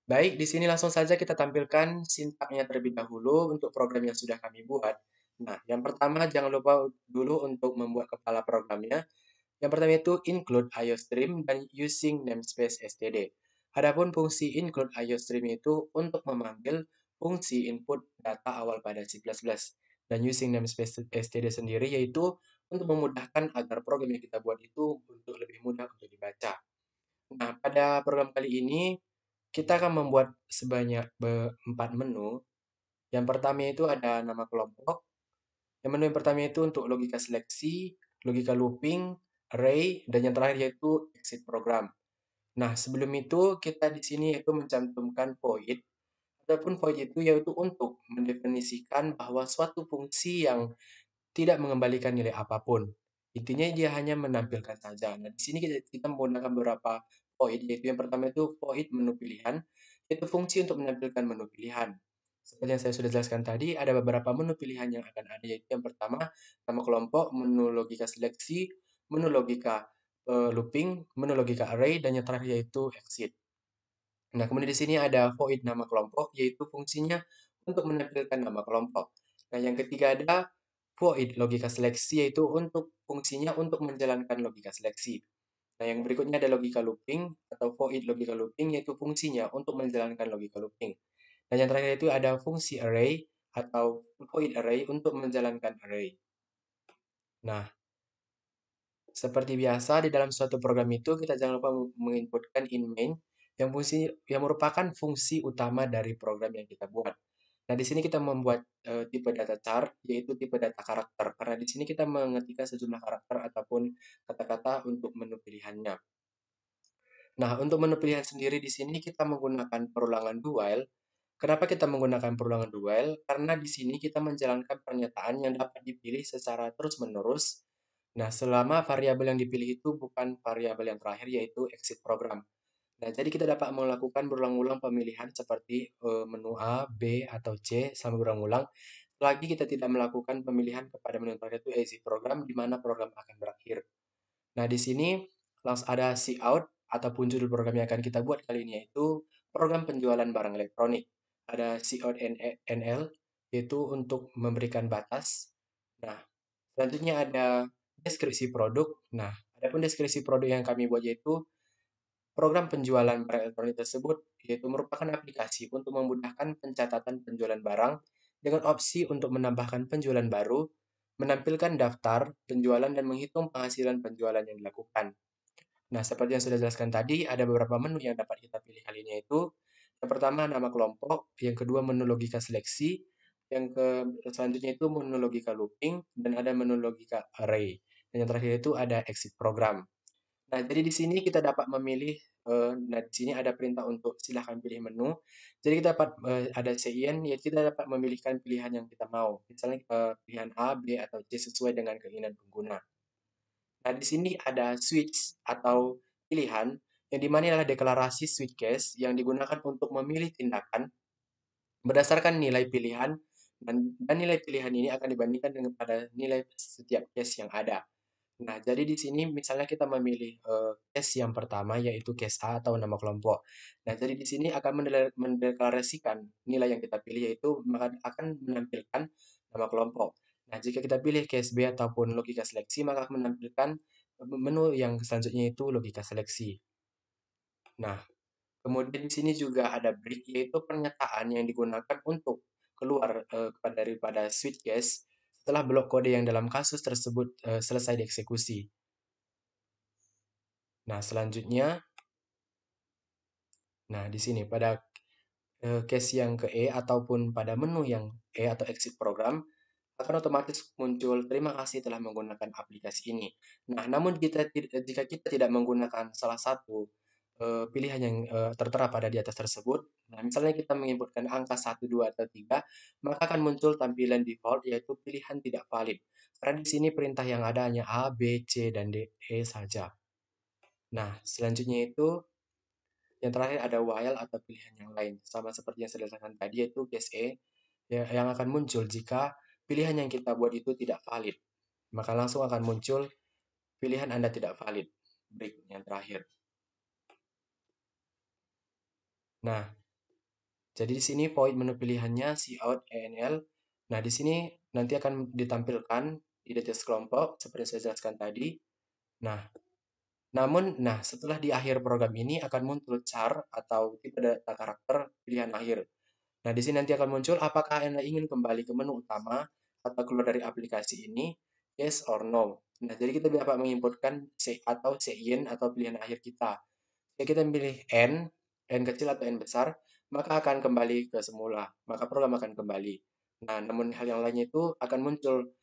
Baik, di sini langsung saja kita tampilkan sintaknya terlebih dahulu untuk program yang sudah kami buat. Nah, yang pertama jangan lupa dulu untuk membuat kepala programnya. Yang pertama itu include IOStream dan using namespace std. Adapun fungsi include IOStream itu untuk memanggil fungsi input data awal pada C++. Dan using namespace std sendiri yaitu untuk memudahkan agar program yang kita buat itu untuk lebih mudah untuk dibaca. Nah, pada program kali ini kita akan membuat sebanyak 4 menu. Yang pertama itu ada nama kelompok. Yang menu yang pertama itu untuk logika seleksi, logika looping, array, dan yang terakhir yaitu exit program. Nah, sebelum itu kita di sini yaitu mencantumkan void. Adapun void itu yaitu untuk mendefinisikan bahwa suatu fungsi yang tidak mengembalikan nilai apapun. Intinya dia hanya menampilkan saja. Nah, di sini kita menggunakan beberapa void, yaitu yang pertama itu void menu pilihan, yaitu fungsi untuk menampilkan menu pilihan. Seperti yang saya sudah jelaskan tadi, ada beberapa menu pilihan yang akan ada, yaitu yang pertama, nama kelompok, menu logika seleksi, menu logika looping, menu logika array, dan yang terakhir yaitu exit. Nah, kemudian di sini ada void nama kelompok, yaitu fungsinya untuk menampilkan nama kelompok. Nah, yang ketiga ada void logika seleksi, yaitu untuk fungsinya untuk menjalankan logika seleksi. Nah, yang berikutnya ada logika looping atau void logika looping, yaitu fungsinya untuk menjalankan logika looping. Dan yang terakhir itu ada fungsi array atau void array untuk menjalankan array. Nah, seperti biasa, di dalam suatu program itu kita jangan lupa menginputkan in main yang merupakan fungsi utama dari program yang kita buat. Nah, di sini kita membuat tipe data char, yaitu tipe data karakter. Karena di sini kita mengetikkan sejumlah karakter ataupun kata-kata untuk menu pilihannya. Nah, untuk menu pilihan sendiri di sini kita menggunakan perulangan do while. Kenapa kita menggunakan perulangan do while? Karena di sini kita menjalankan pernyataan yang dapat dipilih secara terus-menerus. Nah, selama variabel yang dipilih itu bukan variabel yang terakhir, yaitu exit program. Nah, jadi kita dapat melakukan berulang-ulang pemilihan seperti menu A, B, atau C sampai berulang-ulang. Lagi kita tidak melakukan pemilihan kepada menu terakhir itu exit program, di mana program akan berakhir. Nah, di sini langsung ada cout ataupun judul program yang akan kita buat kali ini yaitu program penjualan barang elektronik. Ada cout NL yaitu untuk memberikan batas. Nah, selanjutnya ada deskripsi produk. Nah, adapun deskripsi produk yang kami buat yaitu program penjualan barang elektronik tersebut yaitu merupakan aplikasi untuk memudahkan pencatatan penjualan barang dengan opsi untuk menambahkan penjualan baru, menampilkan daftar penjualan dan menghitung penghasilan penjualan yang dilakukan. Nah, seperti yang sudah jelaskan tadi, ada beberapa menu yang dapat kita pilih kali ini yaitu yang pertama nama kelompok, yang kedua menu logika seleksi, yang ke selanjutnya itu menu logika looping dan ada menu logika array. Dan yang terakhir itu ada exit program. Nah, jadi di sini kita dapat memilih, nah di sini ada perintah untuk silahkan pilih menu. Jadi kita dapat ada CIN, yaitu kita dapat memilihkan pilihan yang kita mau. Misalnya pilihan A, B, atau C sesuai dengan keinginan pengguna. Nah, di sini ada switch atau pilihan, yang dimana adalah deklarasi switch case yang digunakan untuk memilih tindakan berdasarkan nilai pilihan, dan nilai pilihan ini akan dibandingkan dengan pada nilai setiap case yang ada. Nah, jadi di sini misalnya kita memilih case yang pertama yaitu case A atau nama kelompok. Nah, jadi di sini akan mendeklarasikan nilai yang kita pilih yaitu maka akan menampilkan nama kelompok. Nah, jika kita pilih case B ataupun logika seleksi maka akan menampilkan menu yang selanjutnya itu logika seleksi. Nah, kemudian di sini juga ada break yaitu pernyataan yang digunakan untuk keluar daripada switch case setelah blok kode yang dalam kasus tersebut selesai dieksekusi. Nah, selanjutnya, nah di sini pada case yang ke E ataupun pada menu yang E atau exit program akan otomatis muncul terima kasih telah menggunakan aplikasi ini. Nah, namun jika kita tidak menggunakan salah satu pilihan yang tertera pada di atas tersebut, nah misalnya kita menginputkan angka 1, 2, atau 3, maka akan muncul tampilan default yaitu pilihan tidak valid. Karena di sini perintah yang ada hanya A, B, C, dan D, E saja. Nah, selanjutnya itu yang terakhir ada while atau pilihan yang lain. Sama seperti yang saya jelaskan tadi yaitu case E yang akan muncul jika pilihan yang kita buat itu tidak valid. Maka langsung akan muncul pilihan Anda tidak valid. Break yang terakhir. Nah, Jadi di sini poin menu pilihannya Cout ENL. Nah, di sini nanti akan ditampilkan di detail kelompok seperti yang saya jelaskan tadi. Nah, setelah di akhir program ini akan muncul char atau tipe data karakter pilihan akhir. Nah, di sini nanti akan muncul apakah Anda ingin kembali ke menu utama atau keluar dari aplikasi ini, yes or no. Nah, jadi kita dapat menginputkan CIN atau pilihan akhir kita. Jika kita memilih N kecil atau N besar, maka akan kembali ke semula, maka program akan kembali. Nah, namun hal yang lainnya itu akan muncul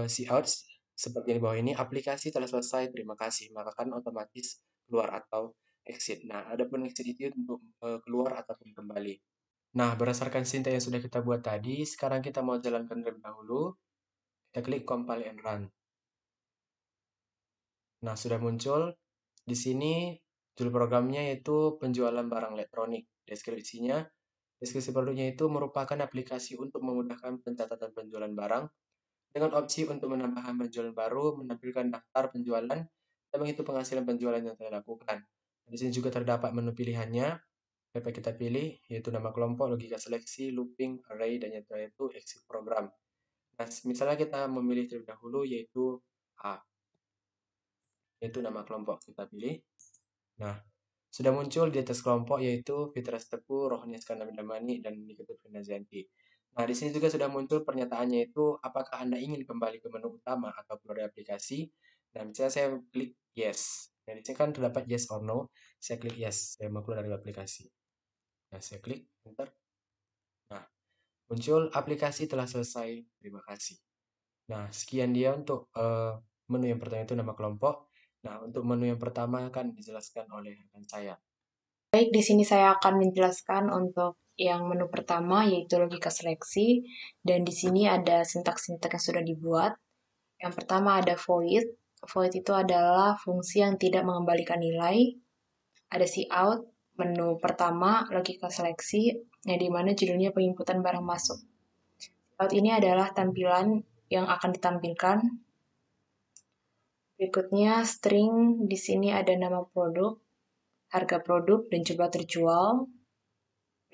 cout seperti yang di bawah ini, aplikasi telah selesai, terima kasih, maka akan otomatis keluar atau exit. Nah, adapun exit itu untuk keluar ataupun kembali. Nah, berdasarkan sinta yang sudah kita buat tadi, sekarang kita mau jalankan terlebih dahulu. Kita klik compile and run. Nah, sudah muncul. Di sini judul programnya yaitu penjualan barang elektronik. Deskripsi produknya itu merupakan aplikasi untuk memudahkan pencatatan penjualan barang dengan opsi untuk menambahkan penjualan baru, menampilkan daftar penjualan, dan menghitung penghasilan penjualan yang telah dilakukan. Di sini juga terdapat menu pilihannya. Dapat kita pilih yaitu nama kelompok, logika seleksi, looping, array, dan yang terakhir itu exit program. Nah, misalnya kita memilih terlebih dahulu yaitu A, yaitu nama kelompok kita pilih. Nah, sudah muncul di atas kelompok yaitu Fitras Tepu, Rohani Skandar Damani, dan Nikita Firnazianti. Nah, di sini juga sudah muncul pernyataannya itu apakah Anda ingin kembali ke menu utama atau keluar dari aplikasi. Nah, misalnya saya klik yes. Nah, di sini kan terdapat yes or no. Saya klik yes, saya mau keluar dari aplikasi. Nah, saya klik enter. Nah, muncul aplikasi telah selesai. Terima kasih. Nah, sekian dia untuk menu yang pertama itu nama kelompok. Nah, untuk menu yang pertama akan dijelaskan oleh rekan saya. Baik, di sini saya akan menjelaskan untuk yang menu pertama yaitu logika seleksi, dan di sini ada sintaks-sintaks yang sudah dibuat. Yang pertama ada void. Void itu adalah fungsi yang tidak mengembalikan nilai. Ada cout, menu pertama logika seleksi, yang dimana judulnya penginputan barang masuk. Cout ini adalah tampilan yang akan ditampilkan. Berikutnya string, di sini ada nama produk, harga produk, dan jumlah terjual.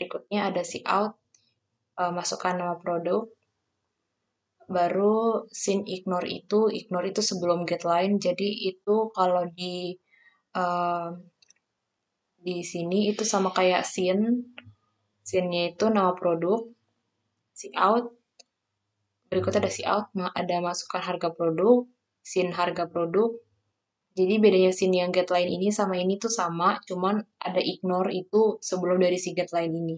Berikutnya ada cout, masukkan nama produk. Baru sin ignore itu sebelum get line. Jadi itu kalau uh, di sini itu sama kayak sinnya itu nama produk, out. Berikutnya ada out, ada masukkan harga produk, sin harga produk. Jadi bedanya sin yang get line ini sama ini tuh sama, cuman ada ignore itu sebelum dari si get line ini.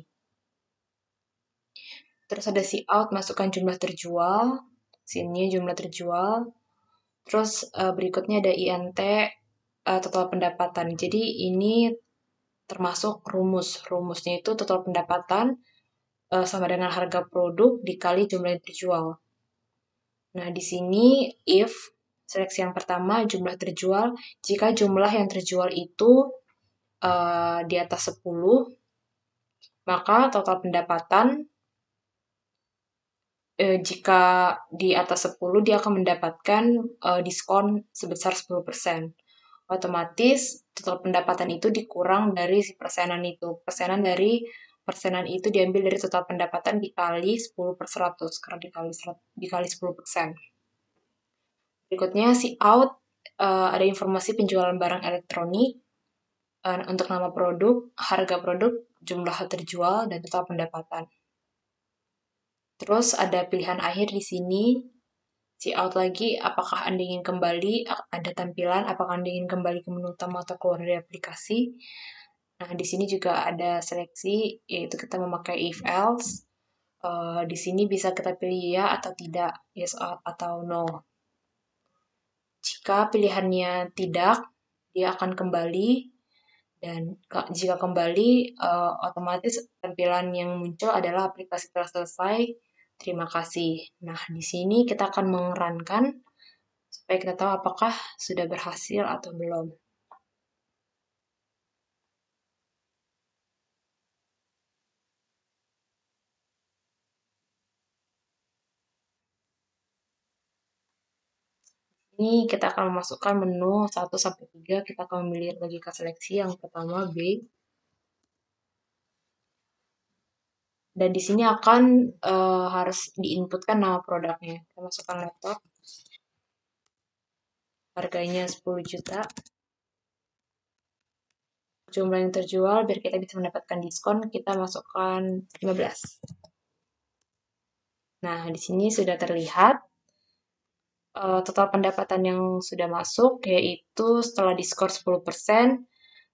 Terus ada out, masukkan jumlah terjual, sinnya jumlah terjual. Terus berikutnya ada INT, total pendapatan. Jadi ini termasuk rumus. Rumusnya itu total pendapatan sama dengan harga produk dikali jumlah yang terjual. Nah, di sini if seleksi yang pertama jumlah terjual, jika jumlah yang terjual itu di atas 10, maka total pendapatan jika di atas 10 dia akan mendapatkan diskon sebesar 10%. Otomatis total pendapatan itu dikurang dari si persenan itu. Persenan itu diambil dari total pendapatan dikali 10 per 100, karena dikali 10%. Berikutnya si out, ada informasi penjualan barang elektronik, untuk nama produk, harga produk, jumlah terjual, dan total pendapatan. Terus ada pilihan akhir di sini, out lagi, apakah Anda ingin kembali, ada tampilan, apakah Anda ingin kembali ke menu utama atau keluar dari aplikasi. Nah, di sini juga ada seleksi, yaitu kita memakai if else. Di sini bisa kita pilih ya atau tidak, yes atau no. Jika pilihannya tidak, dia akan kembali, dan jika kembali, otomatis tampilan yang muncul adalah aplikasi telah selesai, terima kasih. Nah, di sini kita akan mengerankan supaya kita tahu apakah sudah berhasil atau belum. Ini kita akan memasukkan menu 1-3, kita akan memilih logika seleksi yang pertama B. Dan di sini akan harus diinputkan nama produknya. Kita masukkan laptop, harganya 10 juta. Jumlah yang terjual, biar kita bisa mendapatkan diskon, kita masukkan 15. Nah, di sini sudah terlihat total pendapatan yang sudah masuk, yaitu setelah diskor 10%,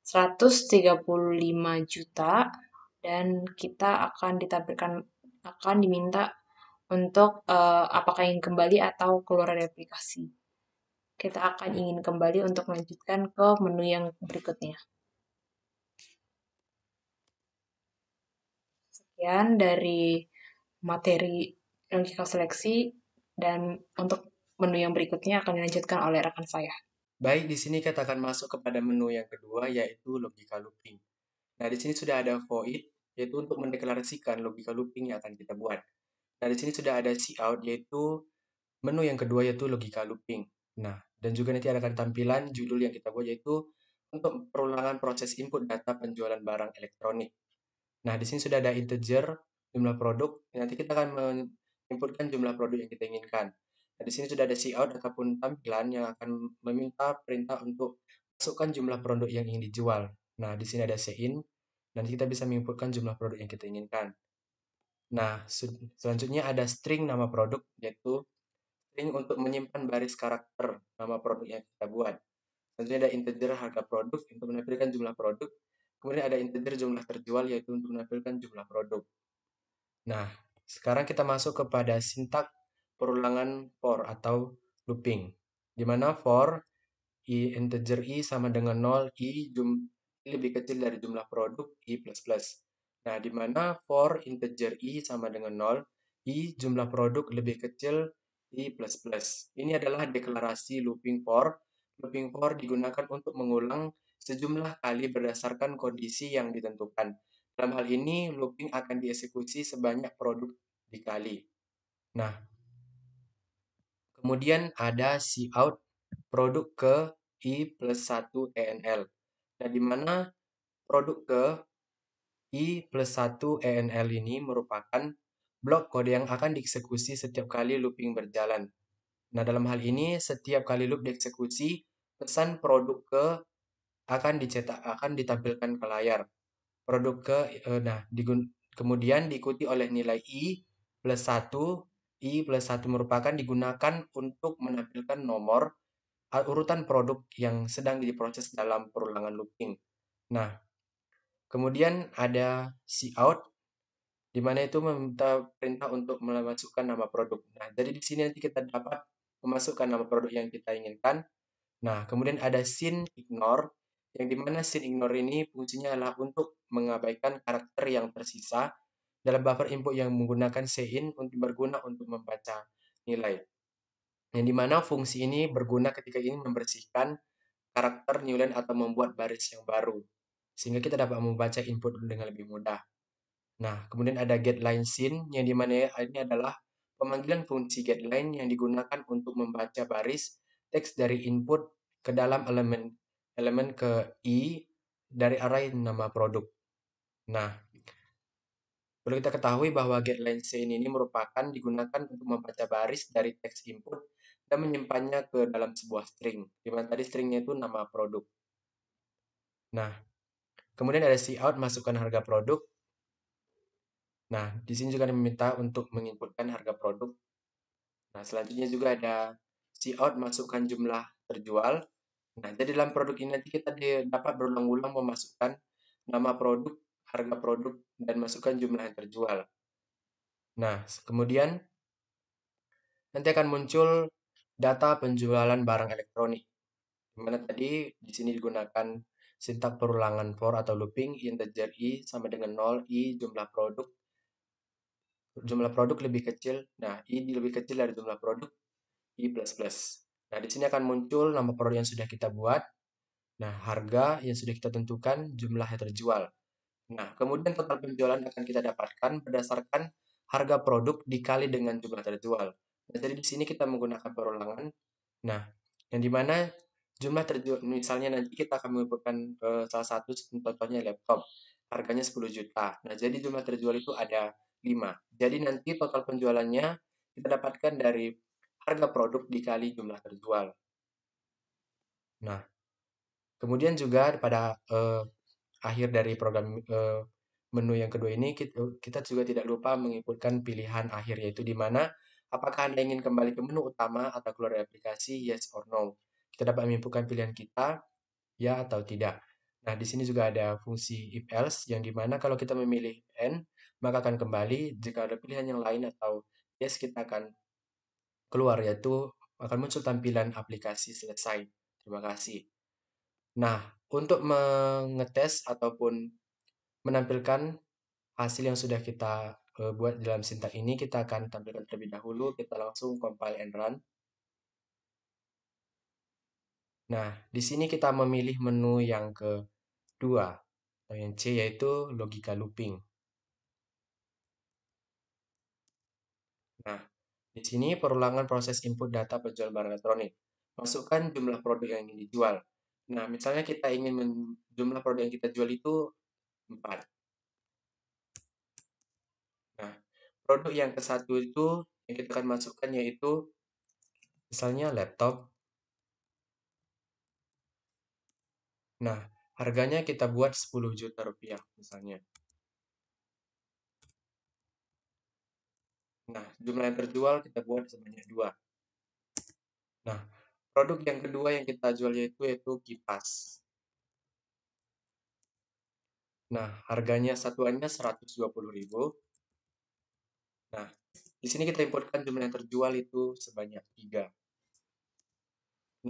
135 juta, dan kita akan diminta untuk apakah ingin kembali atau keluar dari aplikasi. Kita akan ingin kembali untuk melanjutkan ke menu yang berikutnya. Sekian dari materi logika seleksi, dan untuk menu yang berikutnya akan dilanjutkan oleh rekan saya. Baik, di sini kita akan masuk kepada menu yang kedua, yaitu logika looping. Nah, di sini sudah ada void, yaitu untuk mendeklarasikan logika looping yang akan kita buat. Nah, di sini sudah ada cout, yaitu menu yang kedua, yaitu logika looping. Nah, dan juga nanti akan tampilan judul yang kita buat, yaitu untuk perulangan proses input data penjualan barang elektronik. Nah, di sini sudah ada integer, jumlah produk. Nanti kita akan menginputkan jumlah produk yang kita inginkan. Nah, di sini sudah ada cout ataupun tampilan yang akan meminta perintah untuk masukkan jumlah produk yang ingin dijual. Nah, di sini ada cin. Nanti kita bisa menginputkan jumlah produk yang kita inginkan. Nah, selanjutnya ada string nama produk, yaitu string untuk menyimpan baris karakter nama produk yang kita buat. Selanjutnya ada integer harga produk untuk menampilkan jumlah produk. Kemudian ada integer jumlah terjual, yaitu untuk menampilkan jumlah produk. Nah, sekarang kita masuk kepada sintak perulangan for atau looping. Di mana for integer i sama dengan 0, i lebih kecil dari jumlah produk i plus plus. Nah, di mana for integer i sama dengan 0, i jumlah produk lebih kecil i plus plus. Ini adalah deklarasi looping for. Looping for digunakan untuk mengulang sejumlah kali berdasarkan kondisi yang ditentukan. Dalam hal ini, looping akan dieksekusi sebanyak produk dikali. Nah, kemudian ada cout produk ke i plus 1 enl. Nah, di mana produk ke i plus 1 enl ini merupakan blok kode yang akan dieksekusi setiap kali looping berjalan. Nah, dalam hal ini, setiap kali loop dieksekusi, pesan produk ke akan ditampilkan ke layar. Produk ke, nah, kemudian diikuti oleh nilai i plus 1. I plus 1 merupakan digunakan untuk menampilkan nomor urutan produk yang sedang diproses dalam perulangan looping. Nah, kemudian ada cout, di mana itu meminta perintah untuk memasukkan nama produk. Nah, jadi di sini nanti kita dapat memasukkan nama produk yang kita inginkan. Nah, kemudian ada scene ignore, yang dimana scene ignore ini fungsinya adalah untuk mengabaikan karakter yang tersisa dalam buffer input yang menggunakan cin untuk berguna untuk membaca nilai. Yang dimana fungsi ini berguna ketika ingin membersihkan karakter newline atau membuat baris yang baru, sehingga kita dapat membaca input dengan lebih mudah. Nah, kemudian ada getLine scene, yang dimana ini adalah pemanggilan fungsi getLine yang digunakan untuk membaca baris teks dari input ke dalam elemen ke i dari array nama produk. Nah, perlu kita ketahui bahwa getLine scene ini merupakan digunakan untuk membaca baris dari teks input dan menyimpannya ke dalam sebuah string, di mana tadi stringnya itu nama produk. Nah, kemudian ada cout masukkan harga produk. Nah, di sini juga diminta untuk menginputkan harga produk. Nah, selanjutnya juga ada cout masukkan jumlah terjual. Nah, jadi dalam produk ini nanti kita dapat berulang-ulang memasukkan nama produk, harga produk, dan masukkan jumlah yang terjual. Nah, kemudian nanti akan muncul data penjualan barang elektronik. Di mana tadi di sini digunakan sintak perulangan for atau looping integer i sama dengan 0, i jumlah produk lebih kecil. Nah, i lebih kecil dari jumlah produk i plus plus. Nah, di sini akan muncul nama produk yang sudah kita buat. Nah, harga yang sudah kita tentukan, jumlah yang terjual. Nah, kemudian total penjualan akan kita dapatkan berdasarkan harga produk dikali dengan jumlah terjual. Nah, jadi di sini kita menggunakan perulangan. Nah, yang dimana jumlah terjual, misalnya nanti kita akan mengumpulkan salah satu contohnya laptop, harganya 10 juta. Nah, jadi jumlah terjual itu ada 5. Jadi nanti total penjualannya kita dapatkan dari harga produk dikali jumlah terjual. Nah, kemudian juga pada akhir dari program menu yang kedua ini kita juga tidak lupa menginputkan pilihan akhir, yaitu di mana apakah Anda ingin kembali ke menu utama atau keluar dari aplikasi, yes or no. Kita dapat menginputkan pilihan kita, ya atau tidak. Nah, di sini juga ada fungsi if else yang dimana kalau kita memilih N, maka akan kembali. Jika ada pilihan yang lain atau yes, kita akan keluar, yaitu akan muncul tampilan aplikasi selesai. Terima kasih. Nah, untuk mengetes ataupun menampilkan hasil yang sudah kita buat dalam sintak ini, kita akan tampilkan terlebih dahulu. Kita langsung compile and run. Nah, di sini kita memilih menu yang kedua, atau yang C, yaitu logika looping. Nah, di sini perulangan proses input data penjualan barang elektronik. Masukkan jumlah produk yang ingin dijual. Nah, misalnya kita ingin jumlah produk yang kita jual itu 4. Nah, produk yang ke satu itu yang kita akan masukkan yaitu misalnya laptop. Nah, harganya kita buat 10 juta rupiah misalnya. Nah, jumlah yang terjual kita buat sebanyak 2. Nah, produk yang kedua yang kita jual yaitu kipas. Nah, harganya satuannya 120.000. Nah, di sini kita inputkan jumlah yang terjual itu sebanyak 3.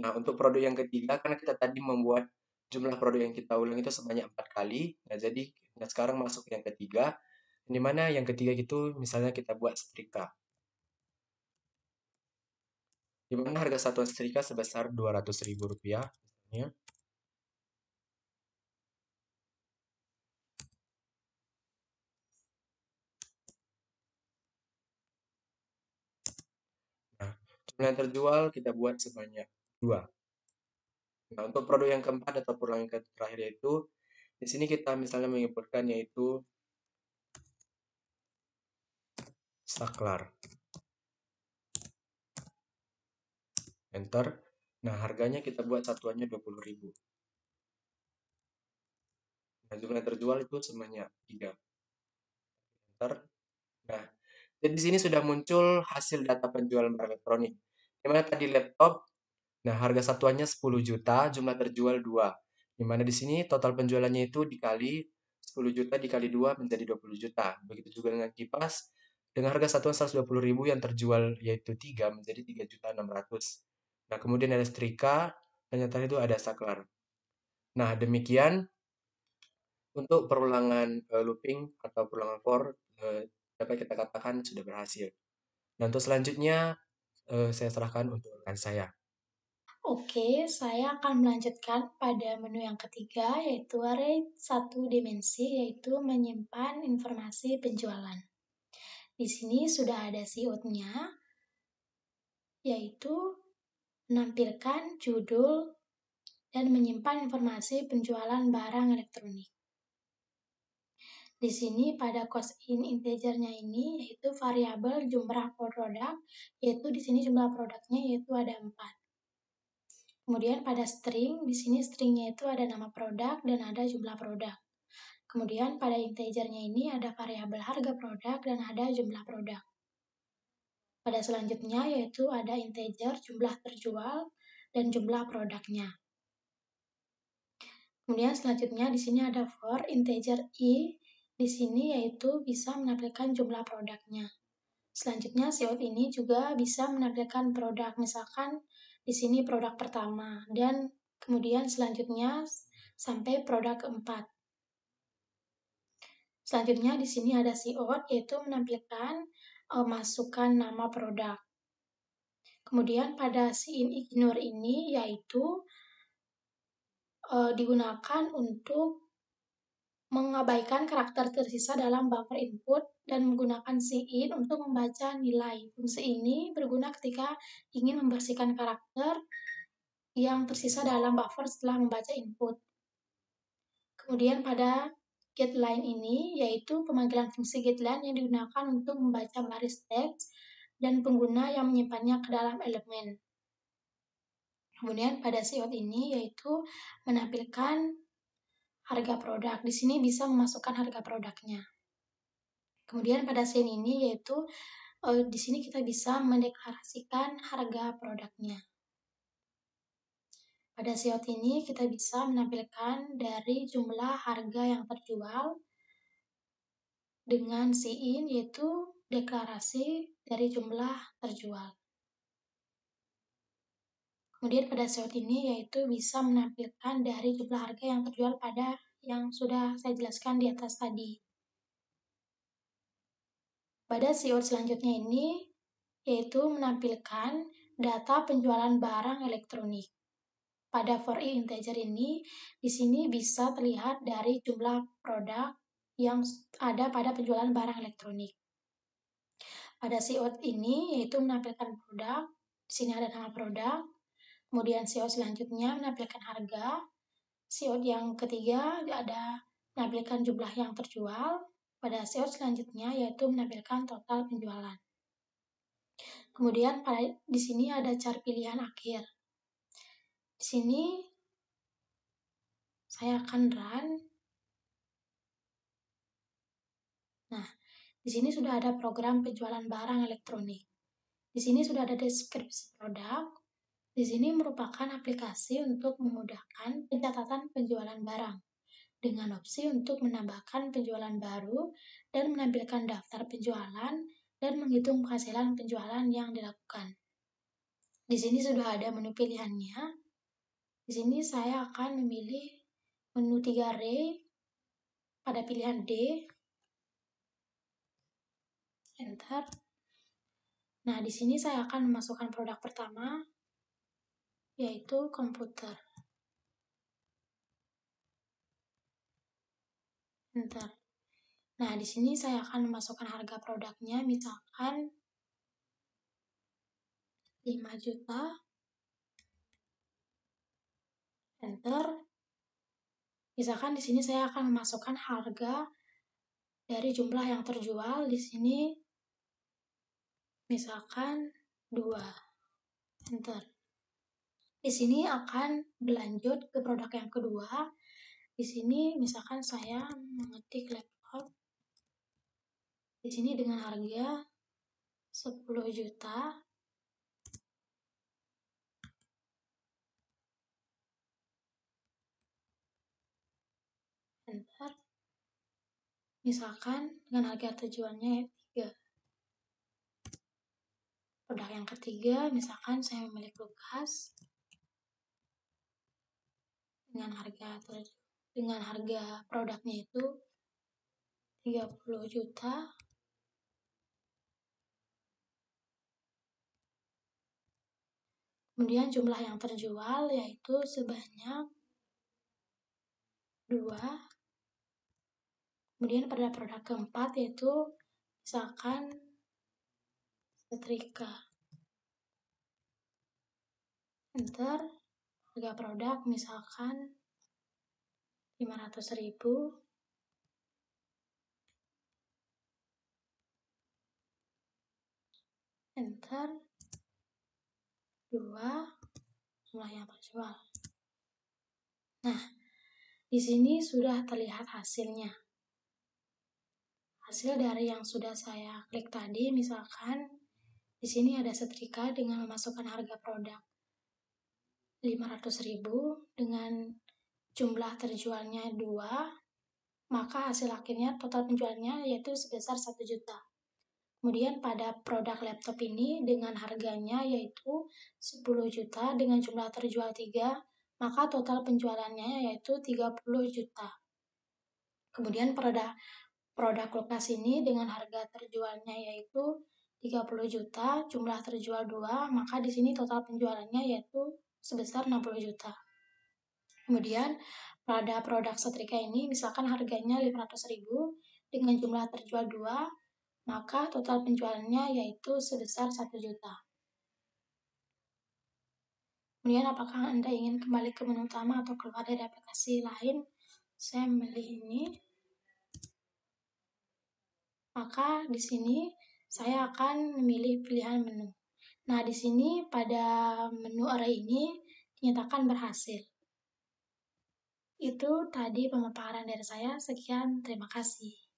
Nah, untuk produk yang ketiga, karena kita tadi membuat jumlah produk yang kita ulang itu sebanyak 4 kali. Nah, jadi sekarang masuk yang ketiga. Di mana yang ketiga itu misalnya kita buat setrika. Di mana harga satuan setrika sebesar 200.000 rupiah. Misalnya. Nah, jumlah yang terjual kita buat sebanyak 2. Nah, untuk produk yang keempat atau produk yang terakhir yaitu di sini kita misalnya menginputkan yaitu saklar. Enter. Nah, harganya kita buat satuannya 20.000. Nah, jumlah yang terjual itu sebanyak 3. Enter. Nah, jadi di sini sudah muncul hasil data penjualan barang elektronik. Di mana tadi laptop, nah harga satuannya 10 juta, jumlah terjual 2. Di mana di sini total penjualannya itu dikali 10 juta dikali 2 menjadi 20 juta. Begitu juga dengan kipas, dengan harga satuan 120.000 yang terjual yaitu 3 menjadi 3.600.000. Nah, kemudian ada setrika, dan yang terakhir itu ada saklar. Nah, demikian untuk perulangan looping atau perulangan for dapat kita katakan sudah berhasil. Nah, untuk selanjutnya saya serahkan untuk rekan saya. Oke, saya akan melanjutkan pada menu yang ketiga, yaitu array 1 dimensi, yaitu menyimpan informasi penjualan. Di sini sudah ada layout-nya, yaitu menampilkan judul dan menyimpan informasi penjualan barang elektronik. Di sini pada cost in integernya ini yaitu variabel jumlah produk, yaitu di sini jumlah produknya yaitu ada 4. Kemudian pada string, di sini stringnya itu ada nama produk dan ada jumlah produk. Kemudian pada integernya ini ada variabel harga produk dan ada jumlah produk. Pada selanjutnya yaitu ada integer jumlah terjual dan jumlah produknya. Kemudian selanjutnya di sini ada for integer i, di sini yaitu bisa menampilkan jumlah produknya. Selanjutnya layout ini juga bisa menampilkan produk, misalkan di sini produk pertama dan kemudian selanjutnya sampai produk keempat. Selanjutnya di sini ada layout yaitu menampilkan masukan nama produk. Kemudian pada ignore ini yaitu digunakan untuk mengabaikan karakter tersisa dalam buffer input dan menggunakan in untuk membaca nilai. Fungsi ini berguna ketika ingin membersihkan karakter yang tersisa dalam buffer setelah membaca input. Kemudian pada getLine ini yaitu pemanggilan fungsi getLine yang digunakan untuk membaca baris teks dan pengguna yang menyimpannya ke dalam elemen. Kemudian pada siot ini yaitu menampilkan harga produk. Di sini bisa memasukkan harga produknya. Kemudian pada scene ini yaitu di sini kita bisa mendeklarasikan harga produknya. Pada siot ini kita bisa menampilkan dari jumlah harga yang terjual dengan SIIN yaitu deklarasi dari jumlah terjual. Kemudian pada siot ini yaitu bisa menampilkan dari jumlah harga yang terjual pada yang sudah saya jelaskan di atas tadi. Pada siot selanjutnya ini yaitu menampilkan data penjualan barang elektronik. Pada for i integer ini, di sini bisa terlihat dari jumlah produk yang ada pada penjualan barang elektronik. Pada siot ini yaitu menampilkan produk, di sini ada nama produk. Kemudian siot selanjutnya menampilkan harga. Siot yang ketiga ada menampilkan jumlah yang terjual. Pada siot selanjutnya yaitu menampilkan total penjualan. Kemudian di sini ada chart pilihan akhir. Di sini saya akan run. Nah, di sini sudah ada program penjualan barang elektronik. Di sini sudah ada deskripsi produk. Di sini merupakan aplikasi untuk memudahkan pencatatan penjualan barang dengan opsi untuk menambahkan penjualan baru dan menampilkan daftar penjualan dan menghitung penghasilan penjualan yang dilakukan. Di sini sudah ada menu pilihannya. Di sini saya akan memilih menu 3-ray pada pilihan D. Enter. Nah, di sini saya akan memasukkan produk pertama, yaitu komputer. Enter. Nah, di sini saya akan memasukkan harga produknya, misalkan 5 juta. Enter. Misalkan di sini saya akan memasukkan harga dari jumlah yang terjual. Di sini misalkan 2. Enter. Di sini akan berlanjut ke produk yang kedua. Di sini misalkan saya mengetik laptop. Di sini dengan harga 10 juta. Enter. Misalkan dengan harga terjualnya 3. Produk yang ketiga, misalkan saya memilih kulkas dengan harga produknya itu 30 juta. Kemudian jumlah yang terjual yaitu sebanyak 2. Kemudian pada produk keempat yaitu misalkan setrika. Enter. Harga produk misalkan 500.000. Enter. 2. Jumlah yang terjual. Nah, di sini sudah terlihat hasilnya. Hasil dari yang sudah saya klik tadi, misalkan di sini ada setrika dengan memasukkan harga produk 500.000 dengan jumlah terjualnya 2, maka hasil akhirnya total penjualannya yaitu sebesar 1 juta. Kemudian pada produk laptop ini dengan harganya yaitu 10 juta dengan jumlah terjual 3, maka total penjualannya yaitu 30 juta. Kemudian produk kulkas ini dengan harga terjualnya yaitu 30 juta, jumlah terjual 2, maka di sini total penjualannya yaitu sebesar 60 juta. Kemudian pada produk setrika ini misalkan harganya 500.000 dengan jumlah terjual 2, maka total penjualannya yaitu sebesar 1 juta. Kemudian apakah Anda ingin kembali ke menu utama atau keluar dari aplikasi lain? Saya memilih ini. maka di sini saya akan memilih pilihan menu. Nah, di sini pada menu array ini dinyatakan berhasil. Itu tadi pemaparan dari saya. Sekian, terima kasih.